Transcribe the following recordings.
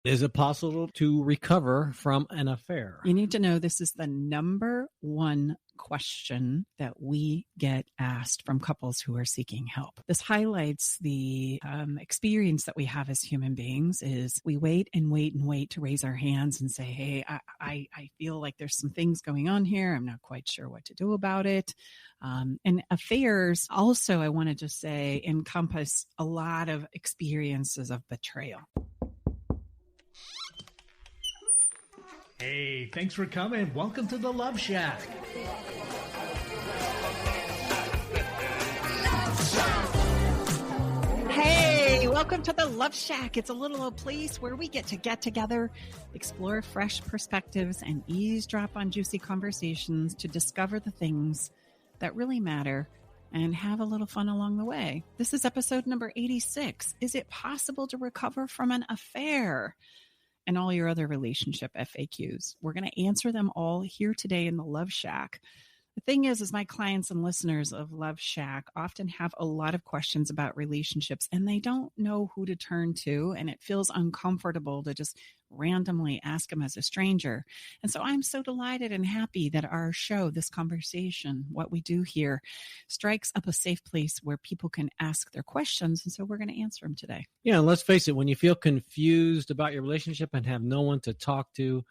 Is it possible to recover from an affair? You need to know this is the number one question that we get asked from couples who are seeking help. This highlights the experience that we have as human beings is we wait and wait and wait to raise our hands and say, hey, I feel like there's some things going on here. I'm not quite sure what to do about it. And affairs also, I want to just say, encompass a lot of experiences of betrayal. Hey, thanks for coming. Welcome to the Love Shack. Hey, welcome to the Love Shack. It's a little old place where we get together, explore fresh perspectives, and eavesdrop on juicy conversations to discover the things that really matter and have a little fun along the way. This is episode number 86. Is it possible to recover from an affair? And all your other relationship FAQs. We're going to answer them all here today in the Love Shack. The thing is my clients and listeners of Love Shack often have a lot of questions about relationships and they don't know who to turn to, and it feels uncomfortable to just randomly ask them as a stranger. And so I'm so delighted and happy that our show, this conversation, what we do here, strikes up a safe place where people can ask their questions. And so we're going to answer them today. Yeah, and let's face it, when you feel confused about your relationship and have no one to talk to,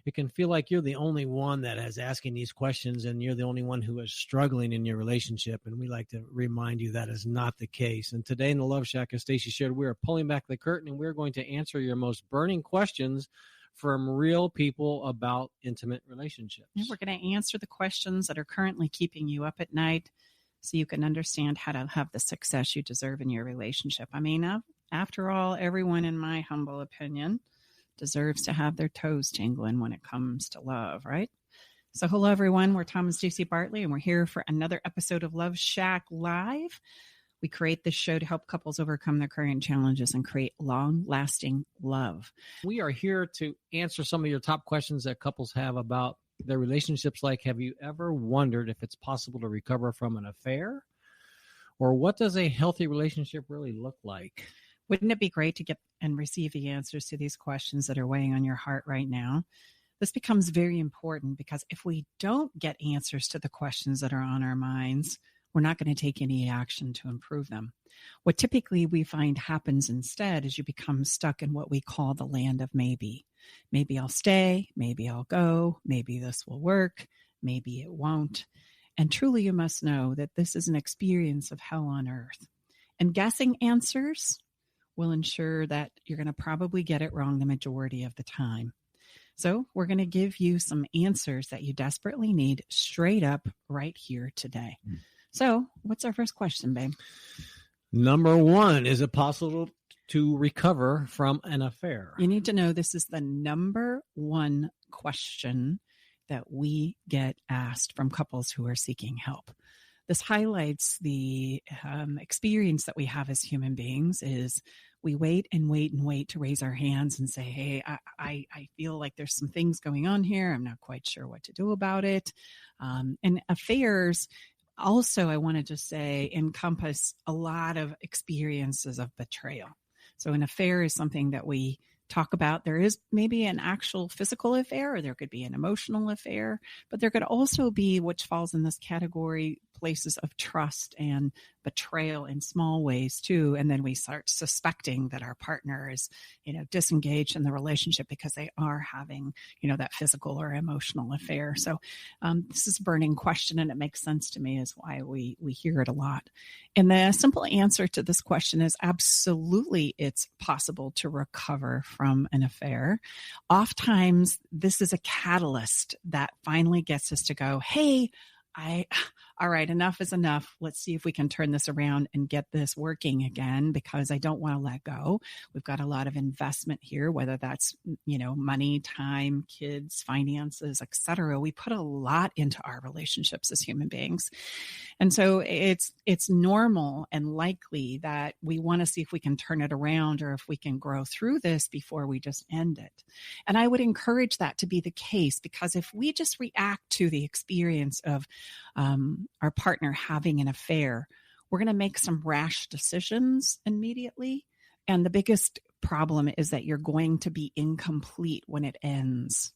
it can feel like you're the only one that is asking these questions and you're the only one who is struggling in your relationship. And we like to remind you that is not the case. And today in the Love Shack, as Stacey shared, we are pulling back the curtain and we're going to answer your most burning questions from real people about intimate relationships. And we're going to answer the questions that are currently keeping you up at night so you can understand how to have the success you deserve in your relationship. I mean, after all, everyone, in my humble opinion, deserves to have their toes tingling when it comes to love, right? So hello, everyone. We're Tom and Stacey Bartley, and we're here for another episode of Love Shack Live. We create this show to help couples overcome their current challenges and create long-lasting love. We are here to answer some of your top questions that couples have about their relationships. Like, have you ever wondered if it's possible to recover from an affair? Or what does a healthy relationship really look like? Wouldn't it be great to get and receive the answers to these questions that are weighing on your heart right now? This becomes very important because if we don't get answers to the questions that are on our minds, we're not going to take any action to improve them. What typically we find happens instead is you become stuck in what we call the land of maybe. Maybe I'll stay, maybe I'll go, maybe this will work, maybe it won't. And truly you must know that this is an experience of hell on earth. And guessing answers will ensure that you're going to probably get it wrong the majority of the time. So we're going to give you some answers that you desperately need straight up right here today. So what's our first question, babe? Number one, is it possible to recover from an affair? You need to know this is the number one question that we get asked from couples who are seeking help. This highlights the experience that we have as human beings is we wait and wait and wait to raise our hands and say, hey, I feel like there's some things going on here. I'm not quite sure what to do about it. And affairs also, I want to just say, encompass a lot of experiences of betrayal. So an affair is something that we talk about. There is maybe an actual physical affair, or there could be an emotional affair, but there could also be, which falls in this category, places of trust and betrayal in small ways too. And then we start suspecting that our partner is, disengaged in the relationship because they are having, that physical or emotional affair. So this is a burning question, and it makes sense to me is why we hear it a lot. And the simple answer to this question is absolutely it's possible to recover from an affair. Oftentimes, this is a catalyst that finally gets us to go, hey, all right, enough is enough. Let's see if we can turn this around and get this working again, because I don't want to let go. We've got a lot of investment here, whether that's, money, time, kids, finances, etc. We put a lot into our relationships as human beings. And so it's normal and likely that we want to see if we can turn it around or if we can grow through this before we just end it. And I would encourage that to be the case, because if we just react to the experience of our partner having an affair, we're going to make some rash decisions immediately. And the biggest problem is that you're going to be incomplete when it ends.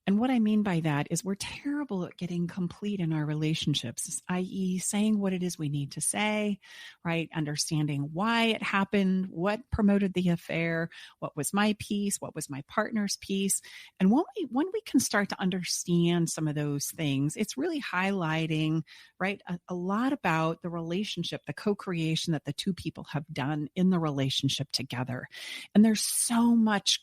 And what I mean by that is we're terrible at getting complete in our relationships, i.e. saying what it is we need to say, right? Understanding why it happened, what promoted the affair, what was my piece, what was my partner's piece. And when we can start to understand some of those things, it's really highlighting, right, a lot about the relationship, the co-creation that the two people have done in the relationship together. And there's so much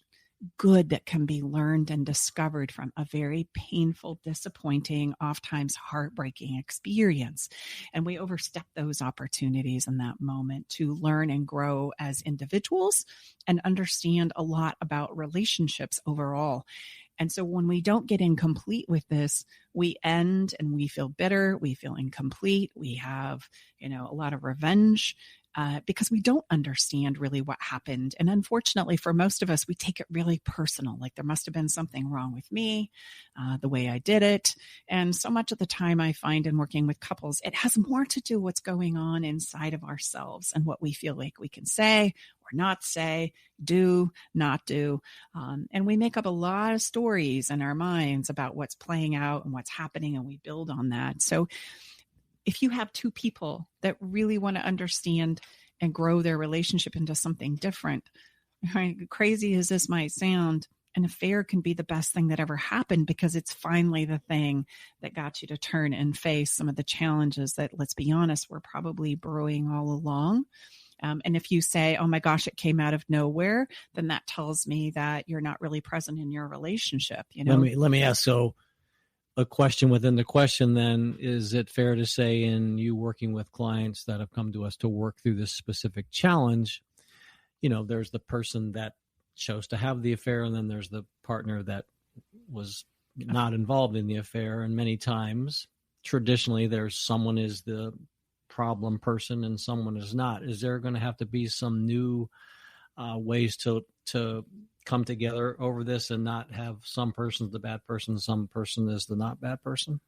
good that can be learned and discovered from a very painful, disappointing, oftentimes heartbreaking experience. And we overstep those opportunities in that moment to learn and grow as individuals and understand a lot about relationships overall. And so when we don't get incomplete with this, we end and we feel bitter, we feel incomplete, we have, a lot of revenge, because we don't understand really what happened. And unfortunately, for most of us, we take it really personal, like there must have been something wrong with me, the way I did it. And so much of the time I find in working with couples, it has more to do what's going on inside of ourselves and what we feel like we can say or not say, do, not do. And we make up a lot of stories in our minds about what's playing out and what's happening, and we build on that. So if you have two people that really want to understand and grow their relationship into something different, right? Crazy as this might sound, an affair can be the best thing that ever happened because it's finally the thing that got you to turn and face some of the challenges that, let's be honest, were probably brewing all along. And if you say, oh my gosh, it came out of nowhere, then that tells me that you're not really present in your relationship. Let me ask, so a question within the question then, is it fair to say in you working with clients that have come to us to work through this specific challenge, there's the person that chose to have the affair, and then there's the partner that was not involved in the affair. And many times, traditionally, there's someone is the problem person and someone is not. Is there going to have to be some new ways to come together over this and not have some person's the bad person, some person is the not bad person?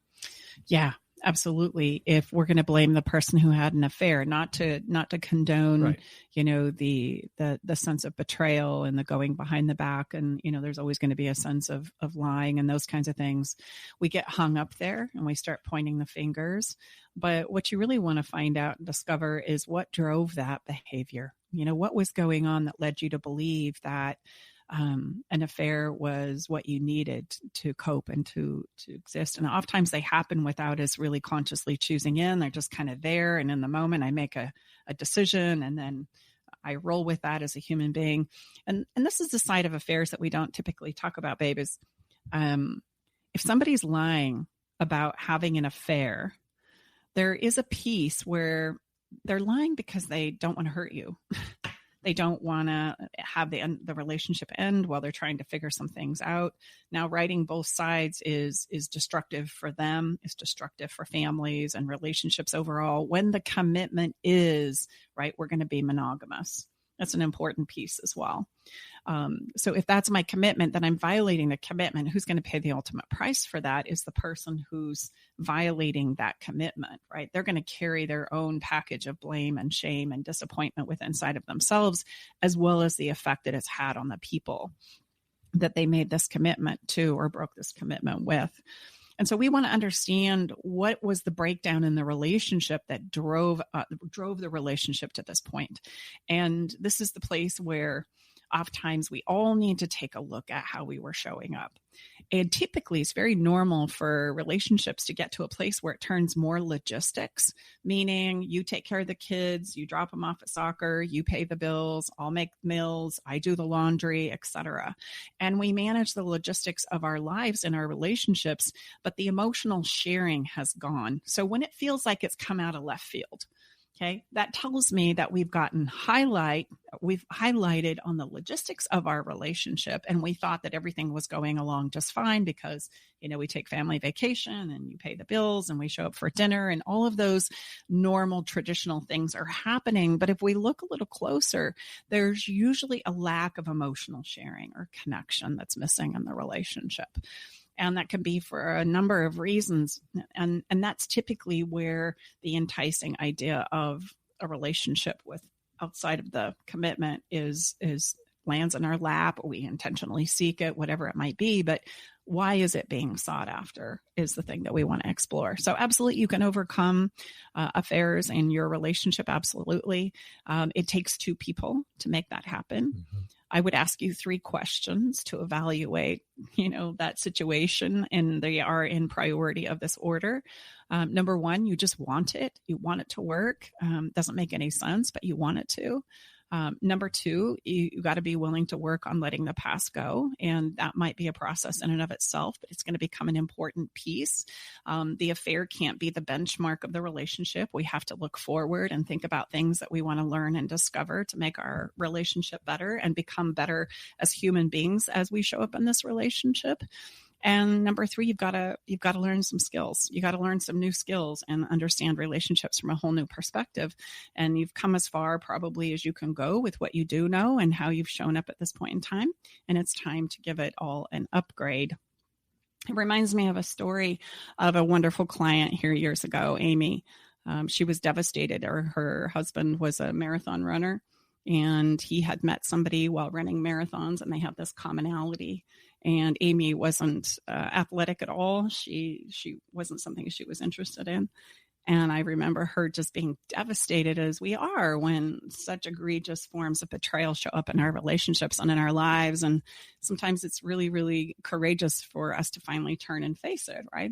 Yeah, absolutely. If we're going to blame the person who had an affair, not to condone, right, the sense of betrayal and the going behind the back. And, there's always going to be a sense of lying and those kinds of things. We get hung up there and we start pointing the fingers. But what you really want to find out and discover is what drove that behavior. What was going on that led you to believe that an affair was what you needed to cope and to exist. And oftentimes they happen without us really consciously choosing in. They're just kind of there. And in the moment I make a decision and then I roll with that as a human being. And this is the side of affairs that we don't typically talk about, babe, is if somebody's lying about having an affair, there is a piece where they're lying because they don't want to hurt you. They don't want to have the relationship end while they're trying to figure some things out. Now, writing both sides is destructive for them, is destructive for families and relationships overall. When the commitment is, right, we're going to be monogamous. That's an important piece as well. So if that's my commitment, then I'm violating the commitment. Who's going to pay the ultimate price for that is the person who's violating that commitment, right? They're going to carry their own package of blame and shame and disappointment within inside of themselves, as well as the effect that it's had on the people that they made this commitment to or broke this commitment with. And so we want to understand what was the breakdown in the relationship that drove the relationship to this point. And this is the place where oftentimes we all need to take a look at how we were showing up. And typically it's very normal for relationships to get to a place where it turns more logistics, meaning you take care of the kids, you drop them off at soccer, you pay the bills, I'll make meals, I do the laundry, etc. And we manage the logistics of our lives and our relationships, but the emotional sharing has gone. So when it feels like it's come out of left field, okay, that tells me that we've highlighted on the logistics of our relationship, and we thought that everything was going along just fine because, we take family vacation and you pay the bills and we show up for dinner and all of those normal traditional things are happening. But if we look a little closer, there's usually a lack of emotional sharing or connection that's missing in the relationship. And that can be for a number of reasons. And that's typically where the enticing idea of a relationship with outside of the commitment is lands in our lap, or we intentionally seek it, whatever it might be. But why is it being sought after is the thing that we want to explore. So absolutely, you can overcome affairs in your relationship. Absolutely. It takes two people to make that happen. Mm-hmm. I would ask you 3 questions to evaluate, that situation, and they are in priority of this order. Number 1, you just want it. You want it to work. Doesn't make any sense, but you want it to. Number 2, you got to be willing to work on letting the past go. And that might be a process in and of itself, but it's going to become an important piece. The affair can't be the benchmark of the relationship. We have to look forward and think about things that we want to learn and discover to make our relationship better and become better as human beings as we show up in this relationship. And number 3, you've got to learn some skills. You got to learn some new skills and understand relationships from a whole new perspective. And you've come as far probably as you can go with what you do know and how you've shown up at this point in time. And it's time to give it all an upgrade. It reminds me of a story of a wonderful client here years ago, Amy. She was devastated. Her husband was a marathon runner, and he had met somebody while running marathons, and they had this commonality. And Amy wasn't athletic at all. She wasn't something she was interested in. And I remember her just being devastated, as we are when such egregious forms of betrayal show up in our relationships and in our lives. And sometimes it's really, really courageous for us to finally turn and face it, right?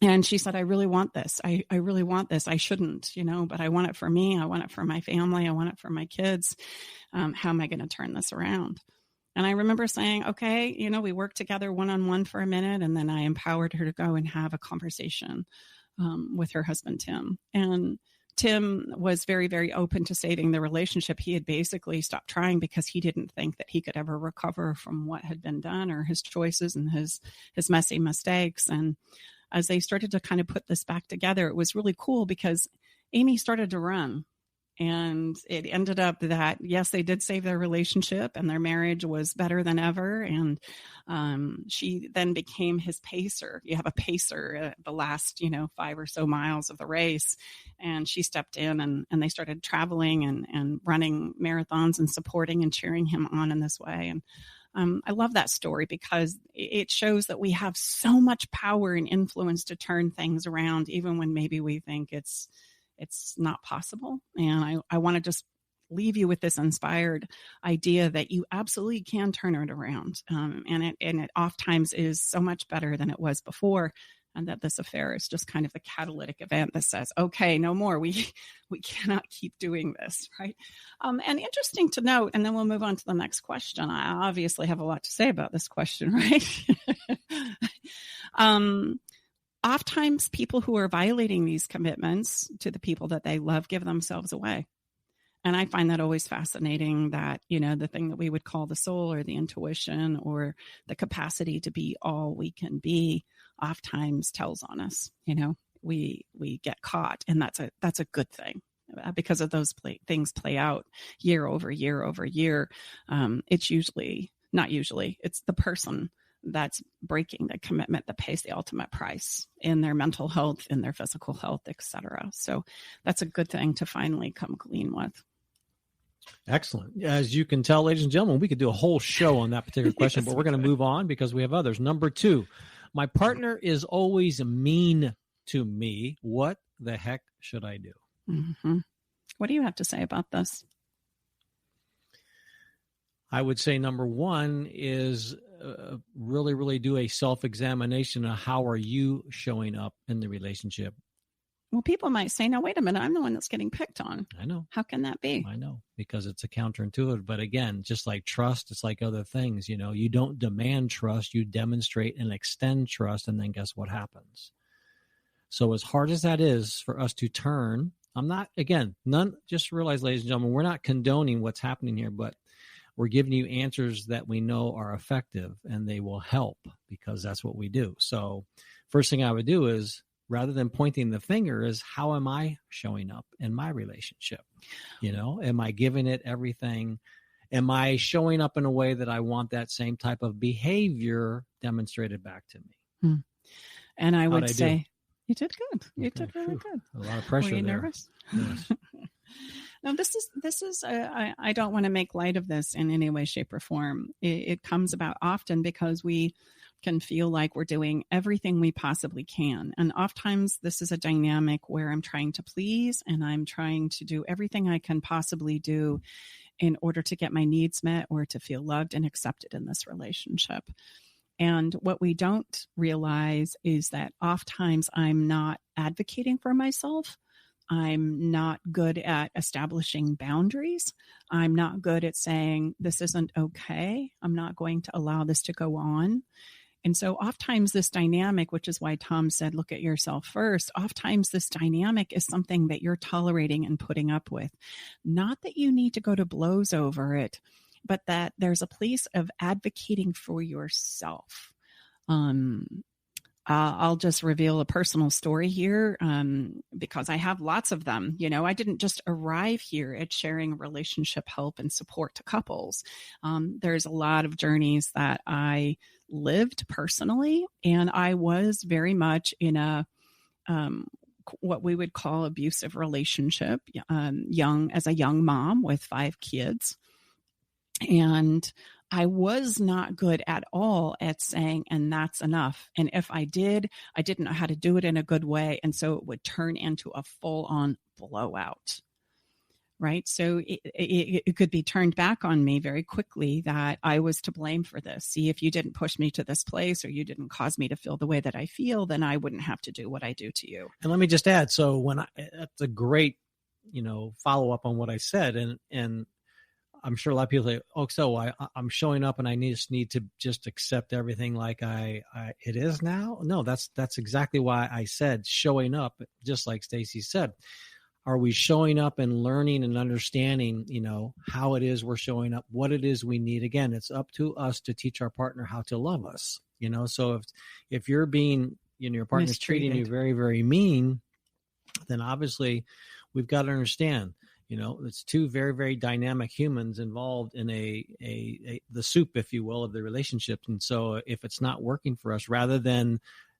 And she said, I really want this. I really want this. I shouldn't, but I want it for me. I want it for my family. I want it for my kids. How am I going to turn this around? And I remember saying, okay, we worked together one-on-one for a minute, and then I empowered her to go and have a conversation with her husband, Tim. And Tim was very, very open to saving the relationship. He had basically stopped trying because he didn't think that he could ever recover from what had been done or his choices and his messy mistakes. And as they started to kind of put this back together, it was really cool because Amy started to run. And it ended up that, yes, they did save their relationship and their marriage was better than ever. And she then became his pacer. You have a pacer at the last, 5 or so miles of the race. And she stepped in and they started traveling and running marathons and supporting and cheering him on in this way. And I love that story because it shows that we have so much power and influence to turn things around, even when maybe we think it's not possible. And I want to just leave you with this inspired idea that you absolutely can turn it around. And it oftentimes is so much better than it was before. And that this affair is just kind of the catalytic event that says, okay, no more. We cannot keep doing this, right? And interesting to note, and then we'll move on to the next question. I obviously have a lot to say about this question, right? Oftentimes people who are violating these commitments to the people that they love give themselves away. And I find that always fascinating that, the thing that we would call the soul or the intuition or the capacity to be all we can be oftentimes tells on us. We get caught, and that's a good thing because of those things play out year over year over year. It's it's the person that's breaking the commitment that pays the ultimate price in their mental health, in their physical health, etc. So that's a good thing to finally come clean with. Excellent. As you can tell, ladies and gentlemen, we could do a whole show on that particular question, yes, but we're going to move on because we have others. Number 2, my partner is always mean to me. What the heck should I do? Mm-hmm. What do you have to say about this? I would say number 1 is really, really do a self-examination of how are you showing up in the relationship. Well, people might say, now, wait a minute, I'm the one that's getting picked on. I know. How can that be? I know, because it's a counterintuitive. But again, just like trust, it's like other things. You don't demand trust, you demonstrate and extend trust, and then guess what happens? So as hard as that is for us to turn, just realize, ladies and gentlemen, we're not condoning what's happening here, but we're giving you answers that we know are effective and they will help because that's what we do. So first thing I would do is, rather than pointing the finger, is how am I showing up in my relationship? Am I giving it everything? Am I showing up in a way that I want that same type of behavior demonstrated back to me? And I would say, you did good. You did really good. A lot of pressure. Were you there. Nervous? Yes. Now, this is. I don't want to make light of this in any way, shape, or form. It comes about often because we can feel like we're doing everything we possibly can, and oftentimes this is a dynamic where I'm trying to please and I'm trying to do everything I can possibly do in order to get my needs met or to feel loved and accepted in this relationship. And what we don't realize is that oftentimes I'm not advocating for myself. I'm not good at establishing boundaries. I'm not good at saying, this isn't okay. I'm not going to allow this to go on. And so oftentimes this dynamic, which is why Tom said, look at yourself first. Oftentimes this dynamic is something that you're tolerating and putting up with. Not that you need to go to blows over it, but that there's a place of advocating for yourself. I'll just reveal a personal story here because I have lots of them. You know, I didn't just arrive here at sharing relationship help and support to couples. There's a lot of journeys that I lived personally, and I was very much in a what we would call abusive relationship, as a young mom with 5 kids. And I was not good at all at saying, and that's enough. And if I didn't know how to do it in a good way. And so it would turn into a full-on blowout, right? So it could be turned back on me very quickly that I was to blame for this. See, if you didn't push me to this place or you didn't cause me to feel the way that I feel, then I wouldn't have to do what I do to you. And let me just add, so that's a great, follow up on what I said. And I'm sure a lot of people say, oh, so I'm showing up and I need to just accept everything like it is now. No, that's exactly why I said showing up, just like Stacy said. Are we showing up and learning and understanding, how it is we're showing up, what it is we need? Again, it's up to us to teach our partner how to love us, so if you're being, your partner's treating you very, very mean, then obviously we've got to understand, it's 2 very, very dynamic humans involved in the soup, if you will, of the relationship. And so if it's not working for us, rather than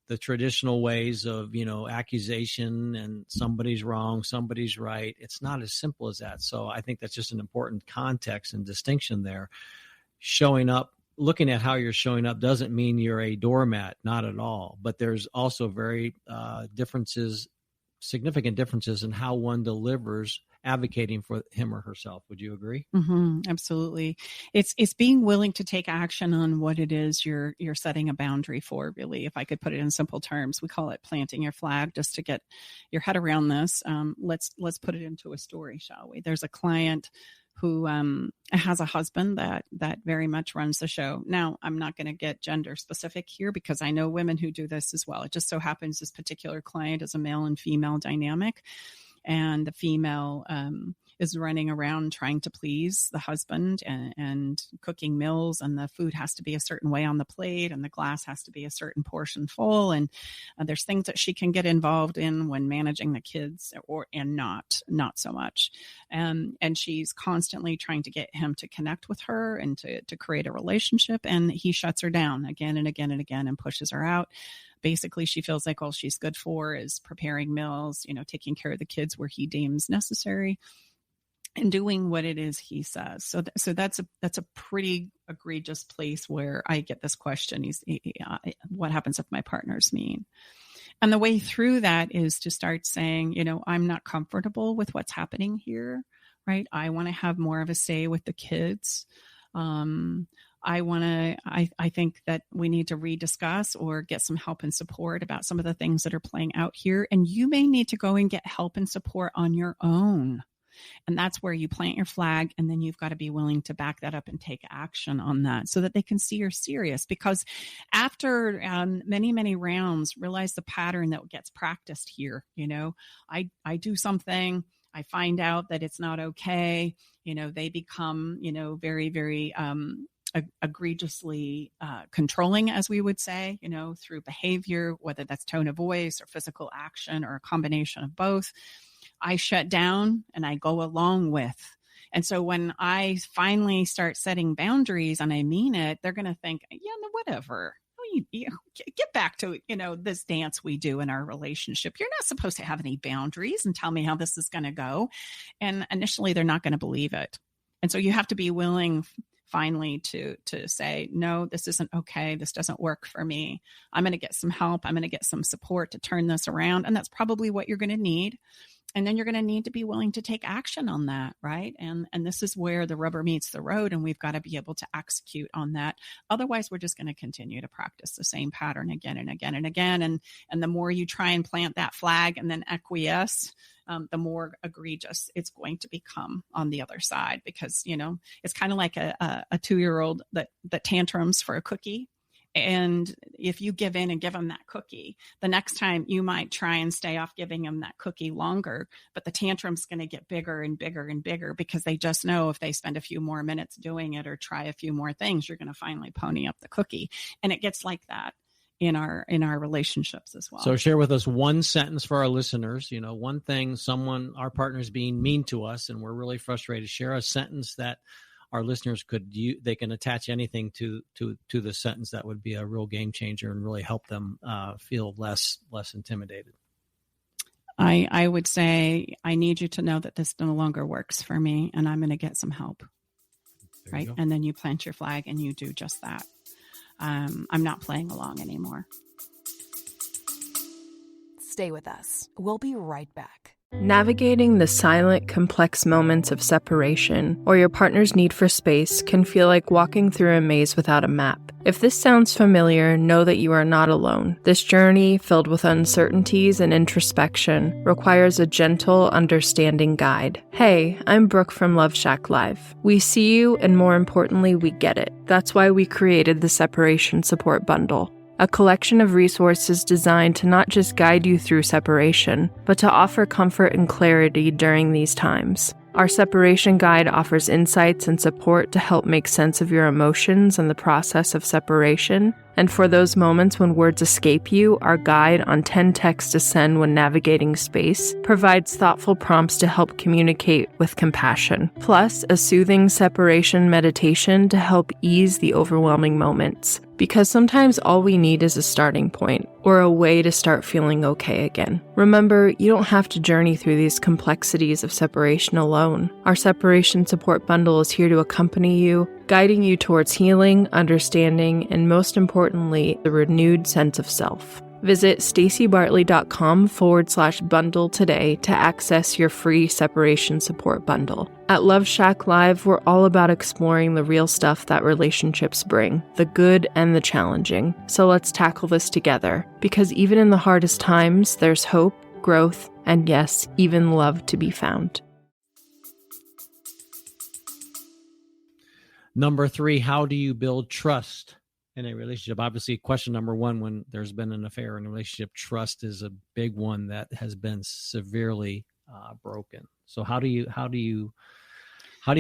the traditional ways of, accusation and somebody's wrong, somebody's right, it's not as simple as that. So I think that's just an important context and distinction there. Showing up, looking at how you're showing up doesn't mean you're a doormat, not at all. But there's also very significant differences in how one delivers advocating for him or herself. Would you agree? Mm-hmm, absolutely. It's being willing to take action on what it is you're setting a boundary for, really. If I could put it in simple terms, we call it planting your flag, just to get your head around this. Let's put it into a story, shall we? There's a client who has a husband that very much runs the show. Now, I'm not going to get gender specific here because I know women who do this as well. It just so happens this particular client is a male and female dynamic, and the female is running around trying to please the husband and cooking meals, and the food has to be a certain way on the plate, and the glass has to be a certain portion full. And there's things that she can get involved in when managing the kids, and not so much. And she's constantly trying to get him to connect with her and to create a relationship. And he shuts her down again and again and again and pushes her out. Basically, she feels like all she's good for is preparing meals, taking care of the kids where he deems necessary, and doing what it is he says. So that's a pretty egregious place where I get this question: what happens if my partner's mean? And the way through that is to start saying, I'm not comfortable with what's happening here, right? I want to have more of a say with the kids. I think that we need to rediscuss or get some help and support about some of the things that are playing out here. And you may need to go and get help and support on your own. And that's where you plant your flag, and then you've got to be willing to back that up and take action on that so that they can see you're serious. Because after many, many rounds, realize the pattern that gets practiced here. I do something, I find out that it's not okay. They become, very, very egregiously controlling, as we would say, through behavior, whether that's tone of voice or physical action or a combination of both. I shut down and I go along with. And so when I finally start setting boundaries and I mean it, they're going to think, yeah, no, whatever. Oh get back to, this dance we do in our relationship. You're not supposed to have any boundaries and tell me how this is going to go. And initially they're not going to believe it. And so you have to be willing finally to say, no, this isn't okay. This doesn't work for me. I'm going to get some help. I'm going to get some support to turn this around. And that's probably what you're going to need. And then you're going to need to be willing to take action on that, right? And this is where the rubber meets the road, and we've got to be able to execute on that. Otherwise, we're just going to continue to practice the same pattern again and again and again. And the more you try and plant that flag and then acquiesce, the more egregious it's going to become on the other side. Because, it's kind of like a 2-year-old that tantrums for a cookie. And if you give in and give them that cookie, the next time you might try and stay off giving them that cookie longer, but the tantrum's going to get bigger and bigger and bigger because they just know if they spend a few more minutes doing it or try a few more things, you're going to finally pony up the cookie. And it gets like that in our relationships as well. So share with us one sentence for our listeners, one thing our partner's being mean to us and we're really frustrated. Share a sentence that our listeners they can attach anything to the sentence that would be a real game changer and really help them feel less intimidated. I would say, I need you to know that this no longer works for me and I'm going to get some help. Right. And then you plant your flag and you do just that. I'm not playing along anymore. Stay with us. We'll be right back. Navigating the silent, complex moments of separation or your partner's need for space can feel like walking through a maze without a map. If this sounds familiar, know that you are not alone. This journey, filled with uncertainties and introspection, requires a gentle, understanding guide. Hey, I'm Brooke from Love Shack Live. We see you, and more importantly, we get it. That's why we created the Separation Support Bundle. A collection of resources designed to not just guide you through separation, but to offer comfort and clarity during these times. Our separation guide offers insights and support to help make sense of your emotions and the process of separation. And for those moments when words escape you, our guide on 10 texts to send when navigating space provides thoughtful prompts to help communicate with compassion. Plus, a soothing separation meditation to help ease the overwhelming moments. Because sometimes all we need is a starting point or a way to start feeling okay again. Remember, you don't have to journey through these complexities of separation alone. Our separation support bundle is here to accompany you, guiding you towards healing, understanding, and most importantly, the renewed sense of self. Visit stacybartley.com/bundle today to access your free separation support bundle. At Love Shack Live, we're all about exploring the real stuff that relationships bring, the good and the challenging. So let's tackle this together, because even in the hardest times, there's hope, growth, and yes, even love to be found. Number 3, how do you build trust in a relationship? Obviously, question number 1, when there's been an affair in a relationship, trust is a big one that has been severely broken. So how do you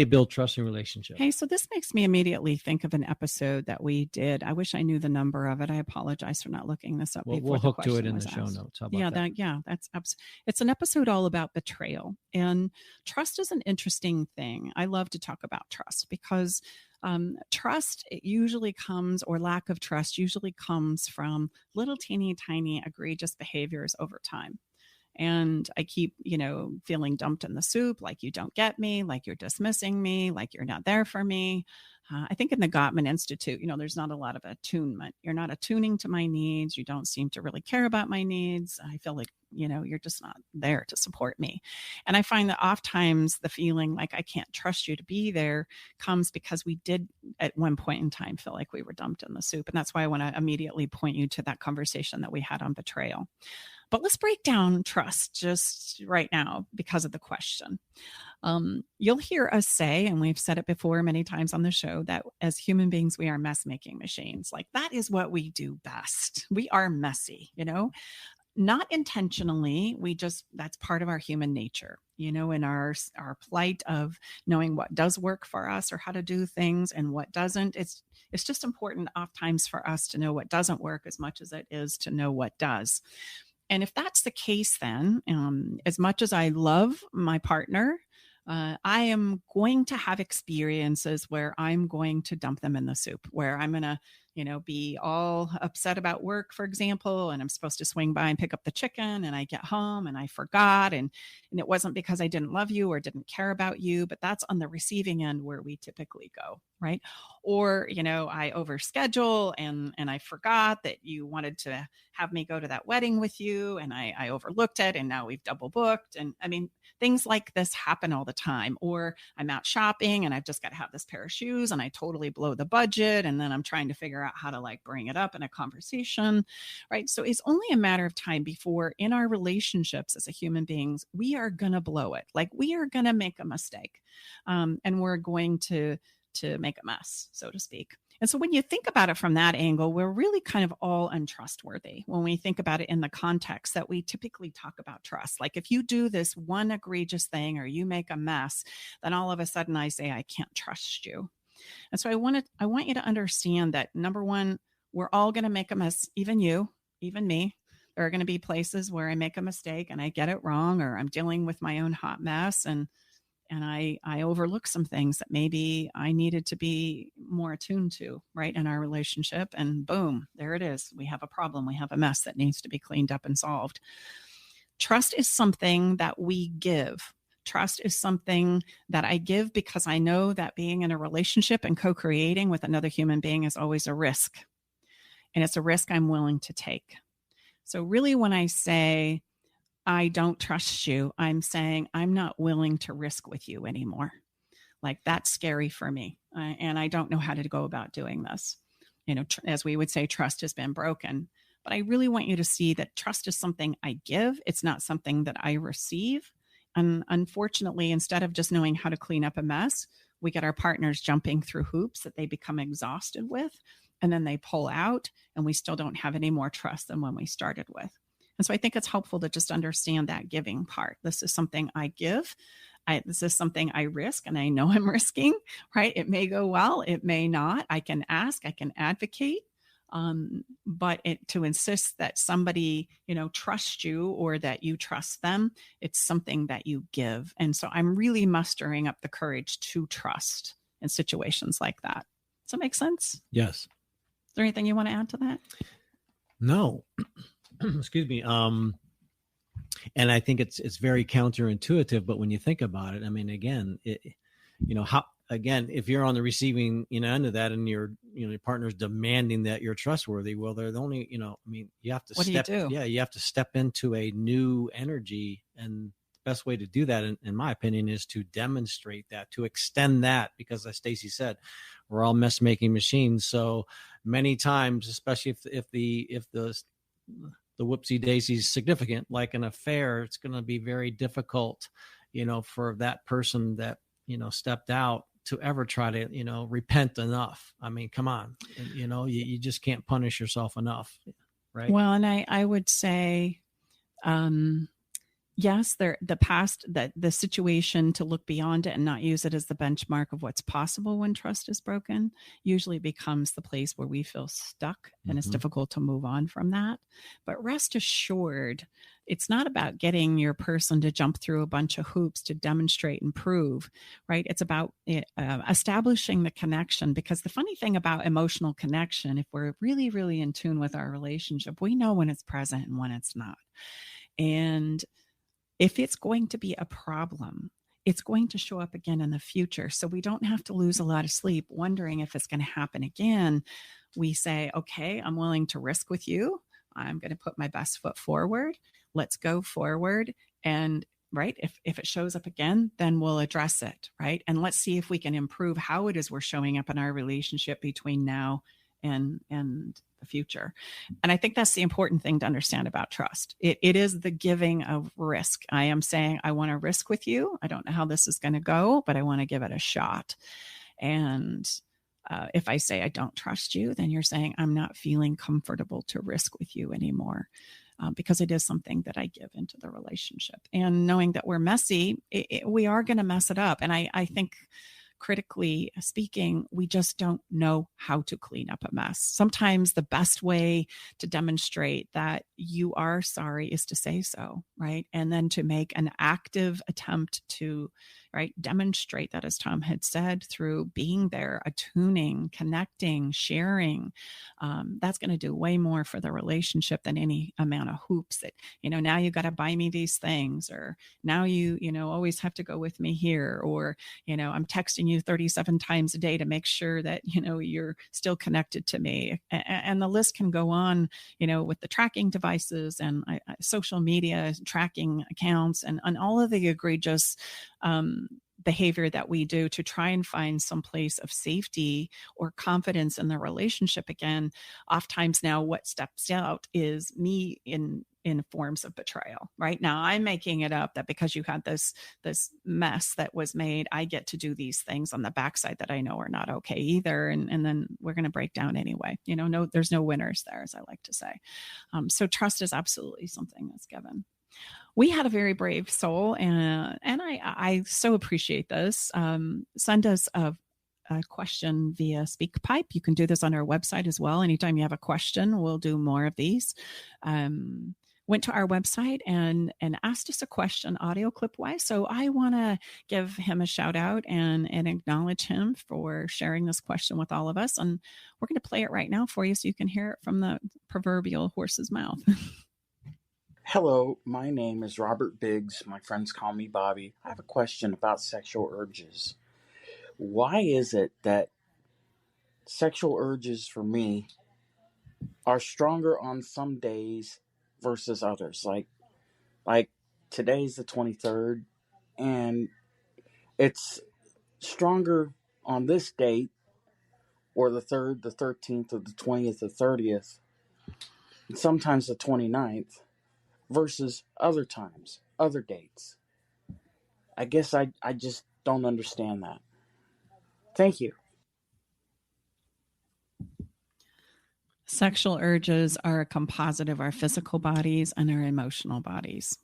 build trust in relationships? Hey, so this makes me immediately think of an episode that we did. I wish I knew the number of it. I apologize for not looking this up. We'll hook to it in the show notes. How about that? It's an episode all about betrayal, and trust is an interesting thing. I love to talk about trust because trust usually comes, or lack of trust usually comes from little teeny tiny egregious behaviors over time. And I keep, feeling dumped in the soup, like you don't get me, like you're dismissing me, like you're not there for me. I think in the Gottman Institute, there's not a lot of attunement. You're not attuning to my needs. You don't seem to really care about my needs. I feel like, you're just not there to support me. And I find that oftentimes the feeling like I can't trust you to be there comes because we did at one point in time feel like we were dumped in the soup. And that's why I want to immediately point you to that conversation that we had on betrayal. But let's break down trust just right now because of the question. You'll hear us say, and we've said it before many times on the show, that as human beings, we are mess-making machines. Like that is what we do best. We are messy, not intentionally. That's part of our human nature, in our plight of knowing what does work for us or how to do things and what doesn't. It's just important oftentimes for us to know what doesn't work as much as it is to know what does. And if that's the case, then as much as I love my partner, I am going to have experiences where I'm going to dump them in the soup, where I'm going to, be all upset about work, for example, and I'm supposed to swing by and pick up the chicken, and I get home and I forgot. And it wasn't because I didn't love you or didn't care about you, but that's on the receiving end where we typically go, right? Or, I overschedule and I forgot that you wanted to have me go to that wedding with you, and I overlooked it, and now we've double booked. And I mean, things like this happen all the time. Or I'm out shopping and I've just got to have this pair of shoes and I totally blow the budget. And then I'm trying to figure out how to bring it up in a conversation, right? So it's only a matter of time before in our relationships as a human beings, we are going to blow it. We are going to make a mistake, and we're going to make a mess, so to speak. And so when you think about it from that angle, we're really kind of all untrustworthy when we think about it in the context that we typically talk about trust. Like if you do this one egregious thing or you make a mess, then all of a sudden I say, I can't trust you. And so I want you to understand that, number one, we're all going to make a mess, even you, even me. There are going to be places where I make a mistake and I get it wrong, or I'm dealing with my own hot mess and I overlook some things that maybe I needed to be more attuned to, right, in our relationship. And boom, there it is. We have a problem. We have a mess that needs to be cleaned up and solved. Trust is something that we give. Trust is something that I give because I know that being in a relationship and co-creating with another human being is always a risk. And it's a risk I'm willing to take. So really, when I say, I don't trust you, I'm saying I'm not willing to risk with you anymore. That's scary for me. And I don't know how to go about doing this. As we would say, trust has been broken. But I really want you to see that trust is something I give. It's not something that I receive. And unfortunately, instead of just knowing how to clean up a mess, we get our partners jumping through hoops that they become exhausted with. And then they pull out and we still don't have any more trust than when we started with. And so I think it's helpful to just understand that giving part. This is something I give. This is something I risk, and I know I'm risking, right? It may go well. It may not. I can ask. I can advocate. But to insist that somebody, trust you or that you trust them, it's something that you give. And so I'm really mustering up the courage to trust in situations like that. Does that make sense? Yes. Is there anything you want to add to that? No. Excuse me. And I think it's very counterintuitive, but when you think about it, I mean, again, if you're on the receiving end of that, and your partner's demanding that you're trustworthy, well, they're the only, you have to you have to step into a new energy, and the best way to do that, in my opinion, is to demonstrate that, to extend that, because as Stacy said, we're all mess making machines. So many times, especially if the whoopsie daisy is significant, like an affair, it's going to be very difficult, for that person that, stepped out to ever try to, repent enough. I mean, come on, you just can't punish yourself enough. Right. Well, and I would say, yes, the situation, to look beyond it and not use it as the benchmark of what's possible when trust is broken, usually becomes the place where we feel stuck, and it's difficult to move on from that. But rest assured, it's not about getting your person to jump through a bunch of hoops to demonstrate and prove, right? It's about establishing the connection, because the funny thing about emotional connection, if we're really, really in tune with our relationship, we know when it's present and when it's not. And if it's going to be a problem, it's going to show up again in the future. So we don't have to lose a lot of sleep wondering if it's going to happen again. We say, okay, I'm willing to risk with you. I'm going to put my best foot forward. Let's go forward. And right, if it shows up again, then we'll address it, right? And let's see if we can improve how it is we're showing up in our relationship between now and the future. And I think that's the important thing to understand about trust. It is the giving of risk. I am saying, I want to risk with you. I don't know how this is going to go, but I want to give it a shot. And if I say I don't trust you, then you're saying I'm not feeling comfortable to risk with you anymore, because it is something that I give into the relationship. And knowing that we're messy, we are going to mess it up. And I think, critically speaking, we just don't know how to clean up a mess. Sometimes the best way to demonstrate that you are sorry is to say so, right? And then to make an active attempt to, right, demonstrate that, as Tom had said, through being there, attuning, connecting, sharing. That's going to do way more for the relationship than any amount of hoops that, now you got to buy me these things, or now you always have to go with me here, or, I'm texting you 37 times a day to make sure that, you're still connected to me. And the list can go on, with the tracking devices and social media tracking accounts and all of the egregious behavior that we do to try and find some place of safety or confidence in the relationship again. Oftentimes now what steps out is me in forms of betrayal. Right now I'm making it up that because you had this mess that was made, I get to do these things on the backside that I know are not okay either. And then we're going to break down anyway. No, there's no winners there, as I like to say. So trust is absolutely something that's given. We had a very brave soul, and I so appreciate this. Send us a question via SpeakPipe. You can do this on our website as well. Anytime you have a question, we'll do more of these. Went to our website and asked us a question audio clip wise. So I want to give him a shout out and acknowledge him for sharing this question with all of us. And we're going to play it right now for you so you can hear it from the proverbial horse's mouth. Hello, my name is Robert Biggs. My friends call me Bobby. I have a question about sexual urges. Why is it that sexual urges for me are stronger on some days versus others? Like today's the 23rd, and it's stronger on this date, or the 3rd, the 13th, or the 20th, or 30th, and sometimes the 29th. Versus other times, other dates. I guess I just don't understand that. Thank you. Sexual urges are a composite of our physical bodies and our emotional bodies.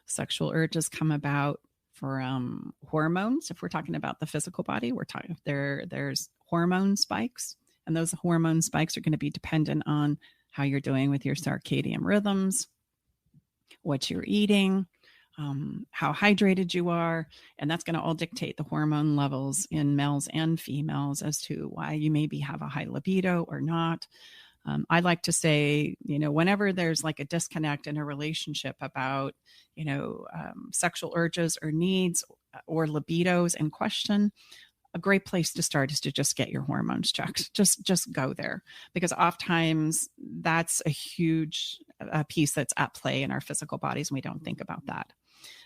Sexual urges come about from hormones. If we're talking about the physical body, there's hormone spikes, and those hormone spikes are going to be dependent on how you're doing with your circadian rhythms, what you're eating, how hydrated you are, and that's going to all dictate the hormone levels in males and females as to why you maybe have a high libido or not. I like to say, whenever there's like a disconnect in a relationship about, sexual urges or needs or libidos in question, a great place to start is to just get your hormones checked. Just go there, because oftentimes that's a huge piece that's at play in our physical bodies, and we don't think about that.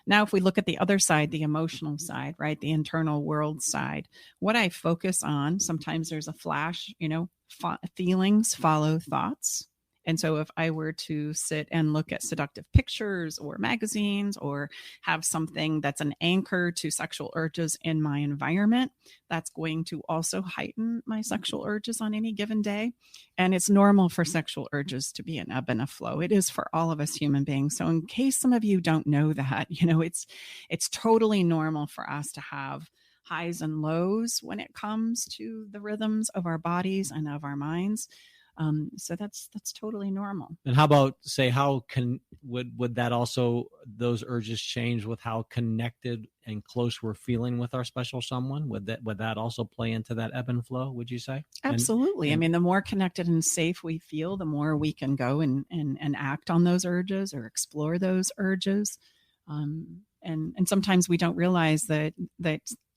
Now, if we look at the other side, the emotional side, right, the internal world side, what I focus on, sometimes there's a flash, feelings follow thoughts. And so if I were to sit and look at seductive pictures or magazines, or have something that's an anchor to sexual urges in my environment, that's going to also heighten my sexual urges on any given day. And it's normal for sexual urges to be an ebb and a flow. It is for all of us human beings. So in case some of you don't know that, it's totally normal for us to have highs and lows when it comes to the rhythms of our bodies and of our minds. So that's totally normal. And how about, say, would that also, those urges change with how connected and close we're feeling with our special someone? Would that also play into that ebb and flow, would you say? Absolutely. I mean, the more connected and safe we feel, the more we can go and act on those urges or explore those urges. And sometimes we don't realize that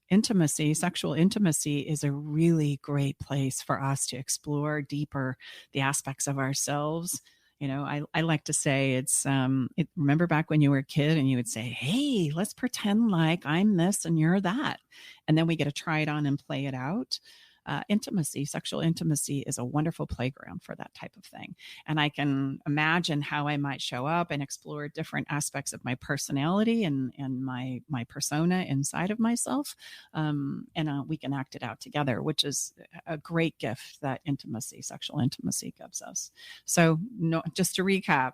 intimacy, sexual intimacy, is a really great place for us to explore deeper the aspects of ourselves. I like to say remember back when you were a kid and you would say, hey, let's pretend like I'm this and you're that. And then we get to try it on and play it out. Intimacy, sexual intimacy is a wonderful playground for that type of thing. And I can imagine how I might show up and explore different aspects of my personality and my persona inside of myself. And we can act it out together, which is a great gift that intimacy, sexual intimacy gives us. So just to recap,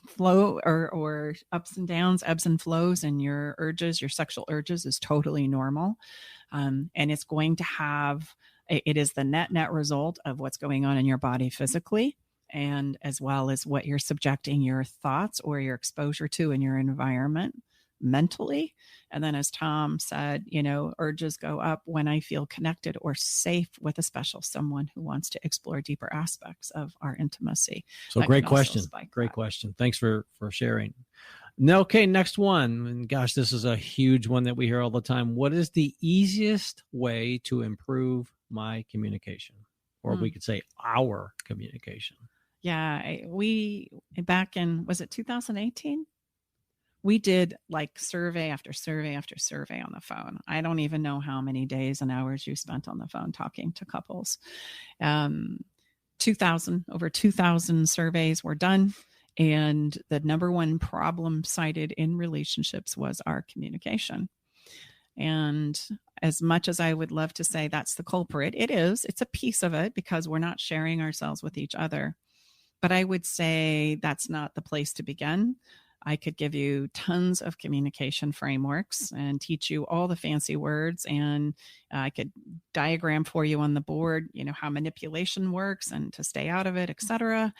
flow or ups and downs, ebbs and flows in your urges, your sexual urges, is totally normal. And it's going to have, it is the net result of what's going on in your body physically. and as well as what you're subjecting your thoughts or your exposure to in your environment mentally. And then, as Tom said, urges go up when I feel connected or safe with a special someone who wants to explore deeper aspects of our intimacy. So great question. Great question. Thanks for sharing. No, okay, next one. And gosh, this is a huge one that we hear all the time. What is the easiest way to improve my communication? Or we could say our communication. Yeah, we back in, was it 2018? We did like survey after survey after survey on the phone. I don't even know how many days and hours you spent on the phone talking to couples. Over 2,000 surveys were done. And the number one problem cited in relationships was our communication. And as much as I would love to say that's the culprit, it's a piece of it because we're not sharing ourselves with each other. But I would say that's not the place to begin. I could give you tons of communication frameworks and teach you all the fancy words. And I could diagram for you on the board, how manipulation works and to stay out of it, etc.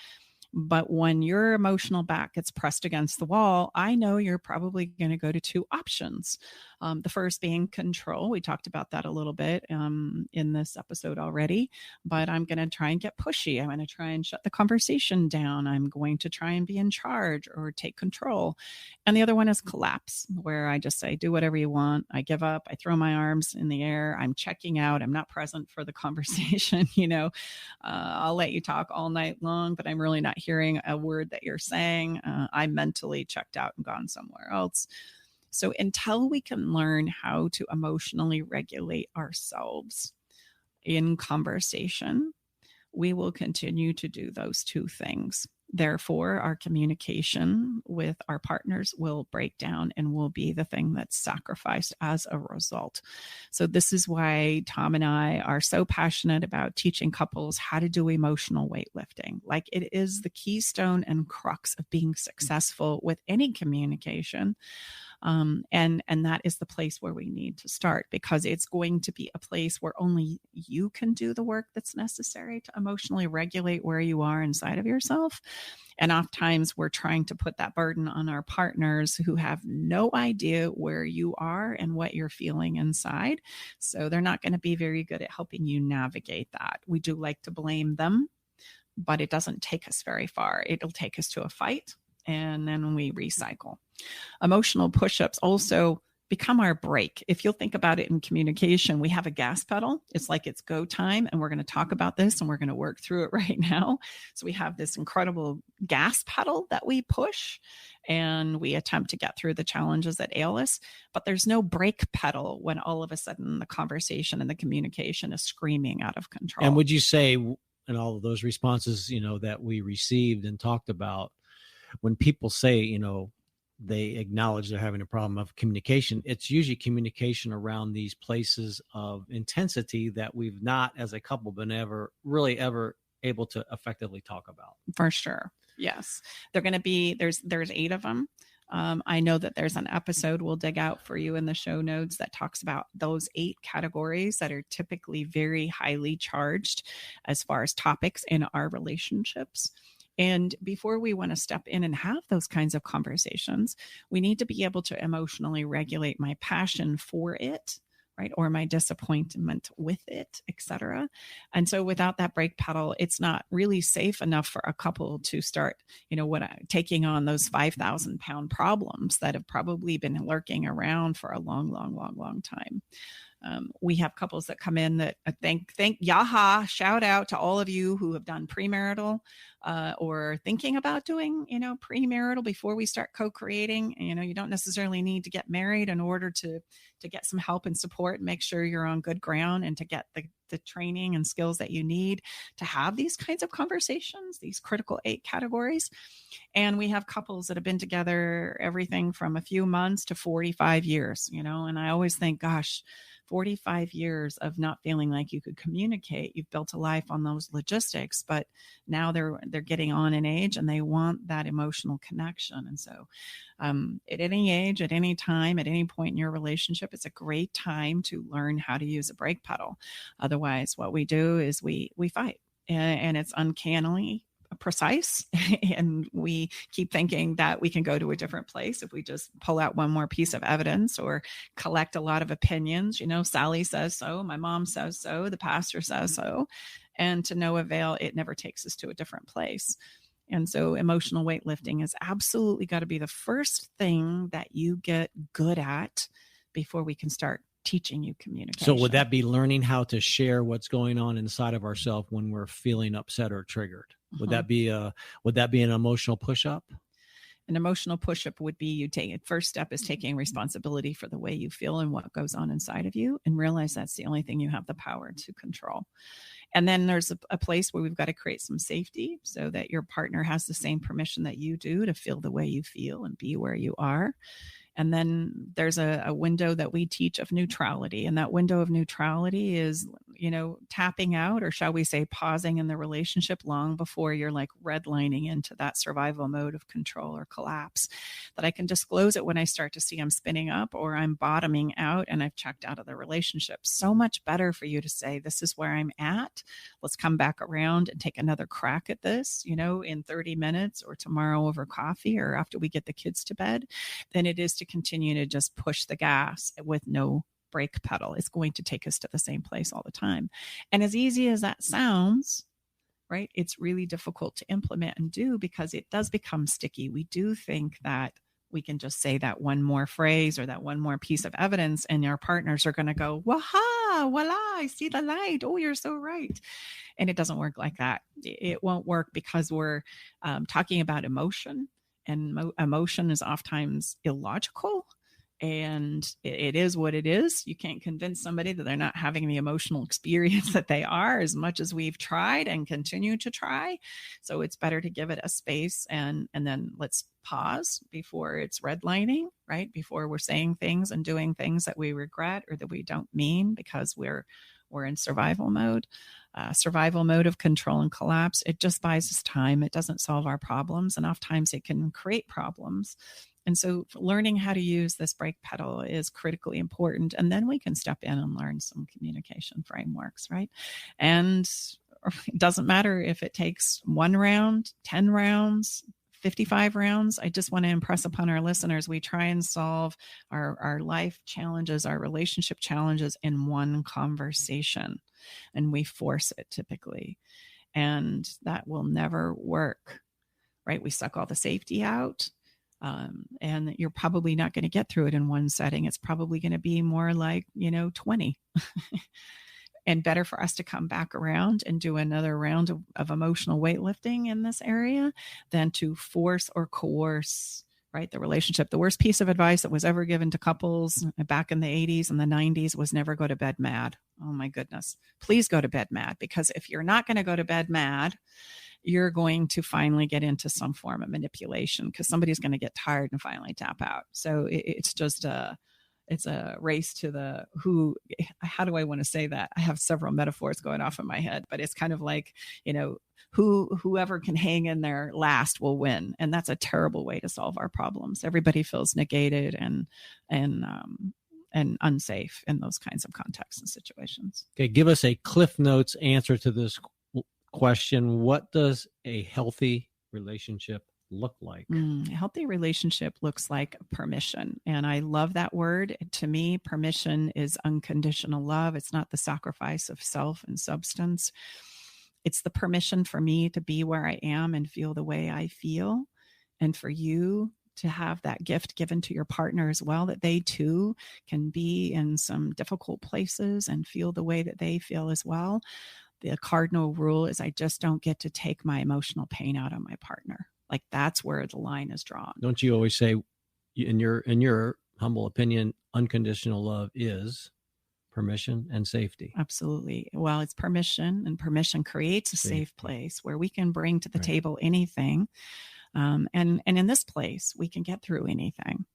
But when your emotional back gets pressed against the wall, I know you're probably going to go to two options. The first being control. We talked about that a little bit in this episode already, but I'm going to try and get pushy. I'm going to try and shut the conversation down. I'm going to try and be in charge or take control. And the other one is collapse, where I just say, do whatever you want. I give up. I throw my arms in the air. I'm checking out. I'm not present for the conversation. I'll let you talk all night long, but I'm really not hearing a word that you're saying. I mentally checked out and gone somewhere else. So until we can learn how to emotionally regulate ourselves in conversation, we will continue to do those two things. Therefore, our communication with our partners will break down and will be the thing that's sacrificed as a result. So this is why Tom and I are so passionate about teaching couples how to do emotional weightlifting. Like, it is the keystone and crux of being successful with any communication. And that is the place where we need to start, because it's going to be a place where only you can do the work that's necessary to emotionally regulate where you are inside of yourself. And oftentimes we're trying to put that burden on our partners who have no idea where you are and what you're feeling inside. So they're not going to be very good at helping you navigate that. We do like to blame them, but it doesn't take us very far. It'll take us to a fight, and then we recycle. Emotional push-ups also become our brake. If you'll think about it in communication, we have a gas pedal. It's like it's go time, and we're going to talk about this and we're going to work through it right now. So we have this incredible gas pedal that we push and we attempt to get through the challenges that ail us, but there's no brake pedal when all of a sudden the conversation and the communication is screaming out of control. And would you say in all of those responses, that we received and talked about, when people say, they acknowledge they're having a problem of communication, it's usually communication around these places of intensity that we've not, as a couple, been ever able to effectively talk about. For sure. Yes. They're going to be, there's 8 of them. I know that there's an episode we'll dig out for you in the show notes that talks about those 8 categories that are typically very highly charged as far as topics in our relationships. And before we want to step in and have those kinds of conversations, we need to be able to emotionally regulate my passion for it, right? Or my disappointment with it, etc. And so without that brake pedal, it's not really safe enough for a couple to start, taking on those 5,000 pound problems that have probably been lurking around for a long time. We have couples that come in that thank Yaha, shout out to all of you who have done premarital or thinking about doing, premarital before we start co-creating. You don't necessarily need to get married in order to get some help and support and make sure you're on good ground and to get the training and skills that you need to have these kinds of conversations, these critical 8 categories. And we have couples that have been together everything from a few months to 45 years, and I always think, gosh, 45 years of not feeling like you could communicate. You've built a life on those logistics, but now they're getting on in age and they want that emotional connection. And so at any age, at any time, at any point in your relationship, it's a great time to learn how to use a brake pedal. Otherwise, what we do is we fight, and it's uncannily precise and we keep thinking that we can go to a different place if we just pull out one more piece of evidence or collect a lot of opinions. Sally says so, my mom says so, the pastor says so, and to no avail. It never takes us to a different place. And so emotional weightlifting has absolutely got to be the first thing that you get good at before we can start teaching you communication. So would that be learning how to share what's going on inside of ourselves when we're feeling upset or triggered? Would that be an emotional push-up? An emotional push-up would be first step is taking responsibility for the way you feel and what goes on inside of you, and realize that's the only thing you have the power to control. And then there's a place where we've got to create some safety so that your partner has the same permission that you do to feel the way you feel and be where you are. And then there's a window that we teach of neutrality. And that window of neutrality is, tapping out, or shall we say pausing in the relationship long before you're like redlining into that survival mode of control or collapse. That I can disclose it when I start to see I'm spinning up or I'm bottoming out and I've checked out of the relationship. So much better for you to say, this is where I'm at. Let's come back around and take another crack at this, in 30 minutes or tomorrow over coffee or after we get the kids to bed, than it is to continue to just push the gas with no brake pedal. It's going to take us to the same place all the time. And as easy as that sounds, right, it's really difficult to implement and do because it does become sticky. We do think that we can just say that one more phrase or that one more piece of evidence and our partners are going to go, waha, voila, I see the light. Oh, you're so right. And it doesn't work like that. It won't work because we're talking about emotion, and emotion is oftentimes illogical. And it is what it is. You can't convince somebody that they're not having the emotional experience that they are, as much as we've tried and continue to try. So it's better to give it a space and then let's pause before it's redlining, right? Before we're saying things and doing things that we regret or that we don't mean because we're in survival mode. Survival mode of control and collapse. It just buys us time. It doesn't solve our problems. And oftentimes it can create problems. And so learning how to use this brake pedal is critically important. And then we can step in and learn some communication frameworks, right? And it doesn't matter if it takes 1 round, 10 rounds, 55 rounds. I just want to impress upon our listeners, we try and solve our life challenges, our relationship challenges in one conversation. And we force it typically. And that will never work, right? We suck all the safety out. And you're probably not going to get through it in one setting. It's probably going to be more like, 20. And better for us to come back around and do another round of emotional weightlifting in this area than to force or coerce, right, the relationship. The worst piece of advice that was ever given to couples back in the 80s and the 90s was never go to bed mad. Oh my goodness. Please go to bed mad, because if you're not going to go to bed mad, you're going to finally get into some form of manipulation because somebody's going to get tired and finally tap out. So it's just it's a race to how do I want to say that? I have several metaphors going off in my head, but it's kind of like, whoever can hang in there last will win. And that's a terrible way to solve our problems. Everybody feels negated and unsafe in those kinds of contexts and situations. Okay. Give us a Cliff Notes answer to this question. What does a healthy relationship look like? A healthy relationship looks like permission. And I love that word. To me, permission is unconditional love. It's not the sacrifice of self and substance. It's the permission for me to be where I am and feel the way I feel. And for you to have that gift given to your partner as well, that they too can be in some difficult places and feel the way that they feel as well. The cardinal rule is I just don't get to take my emotional pain out on my partner. Like that's where the line is drawn. Don't you always say, in your humble opinion, unconditional love is permission and safety? Absolutely. Well, it's permission, and permission creates a safe place where we can bring to the table anything. And in this place, we can get through anything.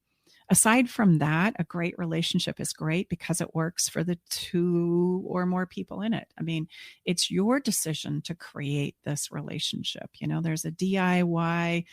Aside from that, a great relationship is great because it works for the 2 or more people in it. I mean, it's your decision to create this relationship. There's a DIY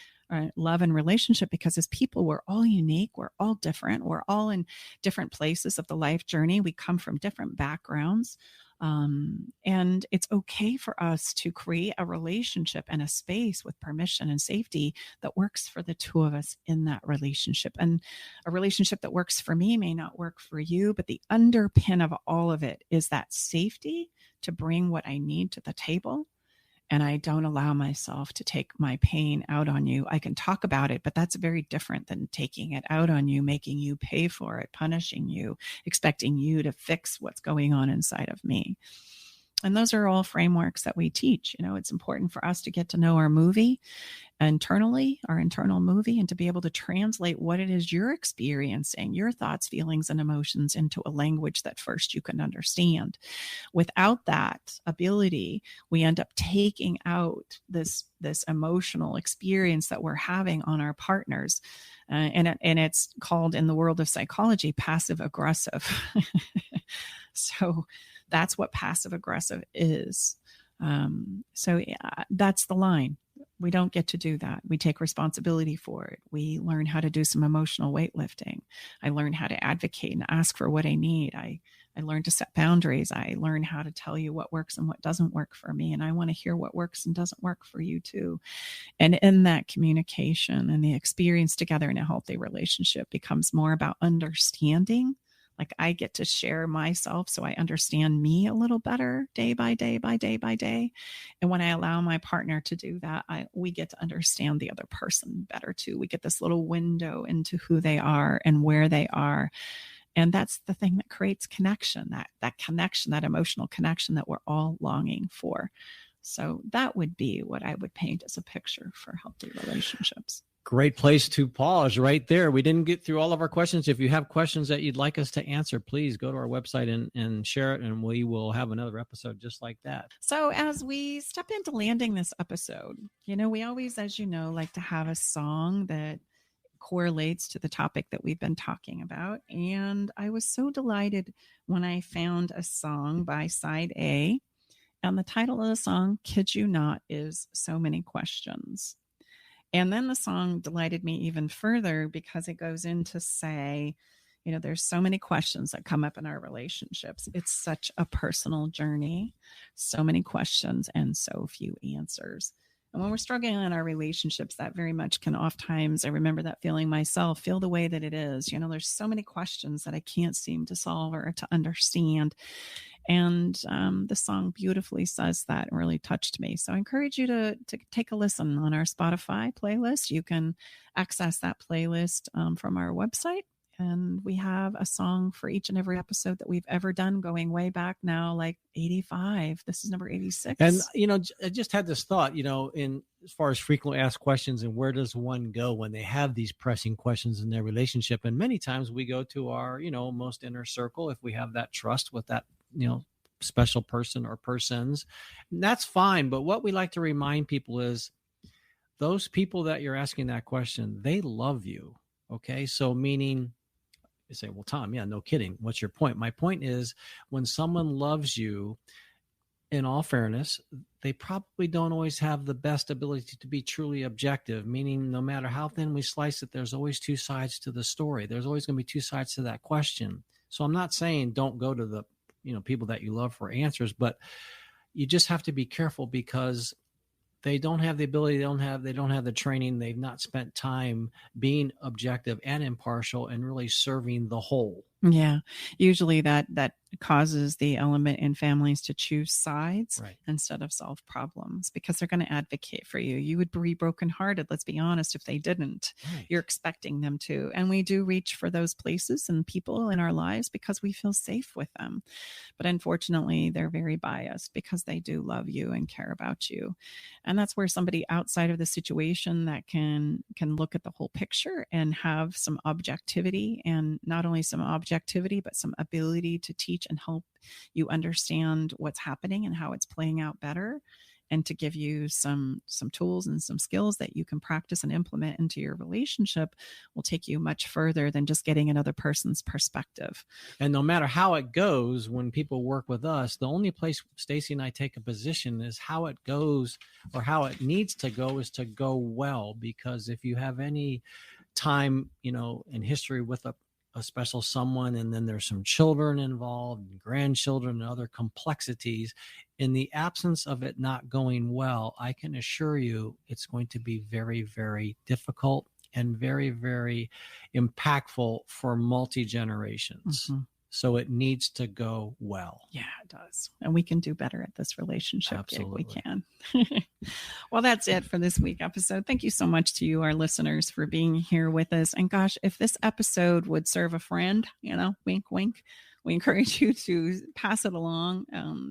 love and relationship because as people, we're all unique. We're all different. We're all in different places of the life journey. We come from different backgrounds. And it's okay for us to create a relationship and a space with permission and safety that works for the two of us in that relationship. And a relationship that works for me may not work for you, but the underpin of all of it is that safety to bring what I need to the table. And I don't allow myself to take my pain out on you. I can talk about it, but that's very different than taking it out on you, making you pay for it, punishing you, expecting you to fix what's going on inside of me. And those are all frameworks that we teach. It's important for us to get to know our movie internally, our internal movie, and to be able to translate what it is you're experiencing, your thoughts, feelings, and emotions into a language that first you can understand. Without that ability, we end up taking out this emotional experience that we're having on our partners. And it's called, in the world of psychology, passive aggressive. So that's what passive aggressive is. So that's the line. We don't get to do that. We take responsibility for it. We learn how to do some emotional weightlifting. I learn how to advocate and ask for what I need. I learn to set boundaries. I learn how to tell you what works and what doesn't work for me. And I want to hear what works and doesn't work for you too. And in that communication and the experience together in a healthy relationship becomes more about understanding. Like I get to share myself so I understand me a little better day by day by day by day. And when I allow my partner to do that, we get to understand the other person better too. We get this little window into who they are and where they are. And that's the thing that creates connection, that connection, that emotional connection that we're all longing for. So that would be what I would paint as a picture for healthy relationships. Great place to pause right there. We didn't get through all of our questions. If you have questions that you'd like us to answer, please go to our website and share it, and we will have another episode just like that. So as we step into landing this episode, we always, as you know, like to have a song that correlates to the topic that we've been talking about. And I was so delighted when I found a song by Side A. And the title of the song, Kid You Not, is So Many Questions. And then the song delighted me even further because it goes in to say, there's so many questions that come up in our relationships. It's such a personal journey, so many questions and so few answers. And when we're struggling in our relationships, that very much can oftentimes, I remember that feeling myself, feel the way that it is. There's so many questions that I can't seem to solve or to understand. And the song beautifully says that and really touched me. So I encourage you to take a listen on our Spotify playlist. You can access that playlist from our website. And we have a song for each and every episode that we've ever done, going way back now, like 85. This is number 86. And, I just had this thought, in as far as frequently asked questions and where does one go when they have these pressing questions in their relationship. And many times we go to our, most inner circle if we have that trust with that, special person or persons. And that's fine. But what we like to remind people is those people that you're asking that question, they love you. Okay. So meaning, you say, well, Tom, yeah, no kidding. What's your point? My point is when someone loves you, in all fairness, they probably don't always have the best ability to be truly objective, meaning no matter how thin we slice it, there's always two sides to the story. There's always going to be two sides to that question. So I'm not saying don't go to the, people that you love for answers, but you just have to be careful because they don't have the ability, they don't have the training, they've not spent time being objective and impartial and really serving the whole. Yeah. Usually that causes the element in families to choose sides instead of solve problems because they're going to advocate for you. You would be brokenhearted, let's be honest, if they didn't. Right. You're expecting them to. And we do reach for those places and people in our lives because we feel safe with them. But unfortunately, they're very biased because they do love you and care about you. And that's where somebody outside of the situation that can look at the whole picture and have some objectivity, and not only some objectivity, but some ability to teach and help you understand what's happening and how it's playing out better, and to give you some tools and some skills that you can practice and implement into your relationship will take you much further than just getting another person's perspective. And no matter how it goes, when people work with us, the only place Stacy and I take a position is how it goes or how it needs to go is to go well. Because if you have any time, in history with a a special someone, and then there's some children involved, and grandchildren, and other complexities. In the absence of it not going well, I can assure you it's going to be very, very difficult and very, very impactful for multi-generations. Mm-hmm. So it needs to go well. Yeah, it does. And we can do better at this relationship Absolutely. if we can. Well, that's it for this week episode. Thank you so much to you, our listeners, for being here with us. And gosh, if this episode would serve a friend, wink, wink, we encourage you to pass it along.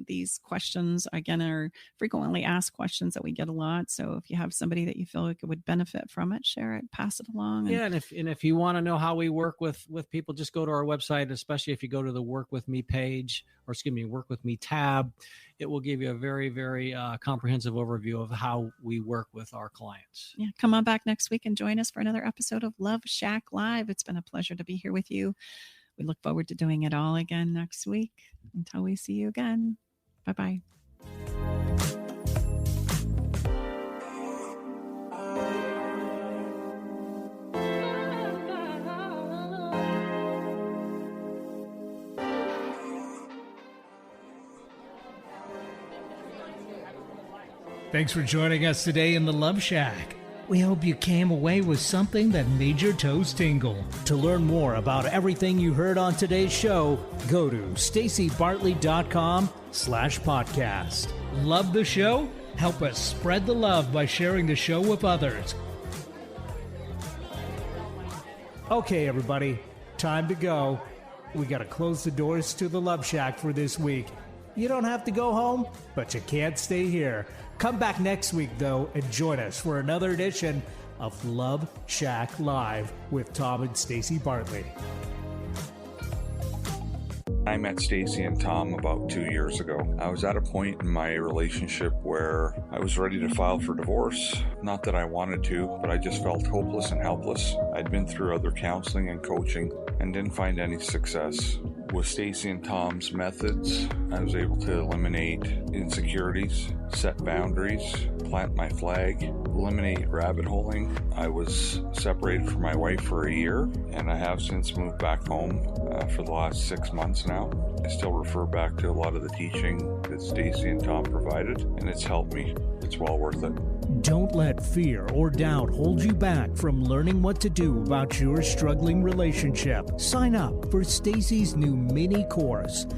These questions, again, are frequently asked questions that we get a lot. So if you have somebody that you feel like it would benefit from it, share it, pass it along. Yeah, and if you want to know how we work with people, just go to our website, especially if you go to the Work With Me page, Work With Me tab. It will give you a very, very comprehensive overview of how we work with our clients. Yeah, come on back next week and join us for another episode of Love Shack Live. It's been a pleasure to be here with you. We look forward to doing it all again next week. Until we see you again. Bye-bye. Thanks for joining us today in the Love Shack. We hope you came away with something that made your toes tingle. To learn more about everything you heard on today's show, go to stacybartley.com/podcast. Love the show? Help us spread the love by sharing the show with others. Okay, everybody, time to go. We got to close the doors to the Love Shack for this week. You don't have to go home, but you can't stay here. Come back next week, though, and join us for another edition of Love Shack Live with Tom and Stacy Bartley. I met Stacy and Tom about 2 years ago. I was at a point in my relationship where I was ready to file for divorce. Not that I wanted to, but I just felt hopeless and helpless. I'd been through other counseling and coaching and didn't find any success. With Stacy and Tom's methods, I was able to eliminate insecurities, set boundaries, plant my flag, eliminate rabbit holing. I was separated from my wife for a year, and I have since moved back home for the last 6 months now. I still refer back to a lot of the teaching that Stacy and Tom provided, and it's helped me. It's well worth it. Don't let fear or doubt hold you back from learning what to do about your struggling relationship. Sign up for Stacy's new mini course,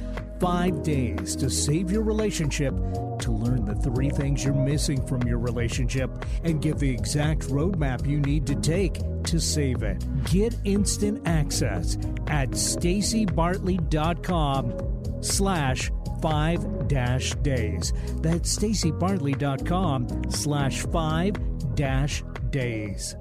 5 days to save your relationship, to learn the 3 things you're missing from your relationship and get the exact roadmap you need to take to save it. Get instant access at stacybartley.com/5-days. That's stacybartley.com/5-days.